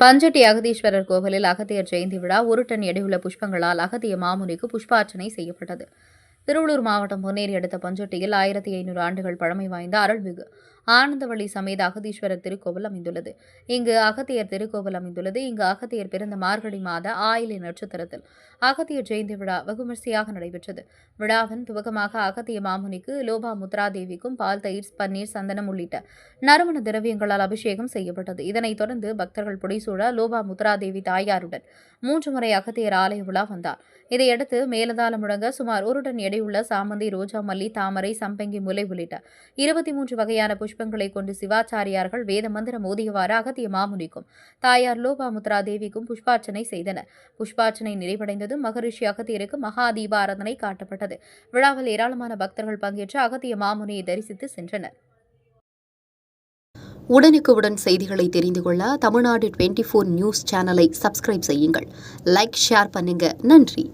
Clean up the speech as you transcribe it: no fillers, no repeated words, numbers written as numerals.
பஞ்சட்டி அகதீஸ்வரர் கோவிலில் அகத்தியர் ஜெயந்தி விழா 1 டன் எடையுள்ள புஷ்பங்களால் அகத்திய மாமுனிக்கு புஷ்பார்ச்சனை செய்யப்பட்டது. திருவள்ளூர் மாவட்டம் பொன்னேரி அடுத்த பஞ்சட்டியில் 1500 ஆண்டுகள் பழமை வாய்ந்த அருள்மிகு ஆனந்தவள்ளி சமேத அகதீஸ்வரர் திருக்கோவில் அமைந்துள்ளது. இங்கு அகத்தியர் திருக்கோவில் அமைந்துள்ளது. இங்கு அகத்தியர் பிறந்த மார்கழி மாத ஆயிலை நட்சத்திரத்தில் அகத்தியர் ஜெயந்தி விழா வெகுமரிசையாக நடைபெற்றது. விழாவின் துவக்கமாக அகத்திய மாமுனிக்கு லோபா முத்ராதேவிக்கும் பால், தயிர், பன்னீர், சந்தனம் உள்ளிட்ட நறுமண திரவியங்களால் அபிஷேகம் செய்யப்பட்டது. இதனைத் தொடர்ந்து பக்தர்கள் புடைசூழ லோபா முத்ராதேவி தாயாருடன் 3 முறை அகத்தியர் ஆலய விழா வந்தார். இதையடுத்து மேலதாளம் முழங்க சுமார் 1 டன் எடையுள்ள சாமந்தி, ரோஜா, மல்லி, தாமரை, சம்பங்கி, முல்லை உள்ளிட்ட 23 வகையான புஷ்பங்களை கொண்டு சிவாச்சாரியார்கள் வேத மந்திரம் மோதியவாறு அகத்திய மாமுனிக்கும் தாயார் லோபா முத்ரா தேவிக்கும் புஷ்பார்ச்சனை செய்தனர். புஷ்பார்ச்சனை நிறைவடைந்ததும் மகரிஷி அகத்தியருக்கு மகா தீபாராதனை காட்டப்பட்டது. விழாவில் ஏராளமான பக்தர்கள் பங்கேற்று அகத்திய மாமுனியை தரிசித்து சென்றனர். உடனுக்குடன் செய்திகளை தெரிந்து கொள்ள தமிழ்நாடு 24 நியூஸ் சேனலை சப்ஸ்கிரைப் செய்யுங்கள். லைக், ஷேர் பண்ணுங்க. நன்றி.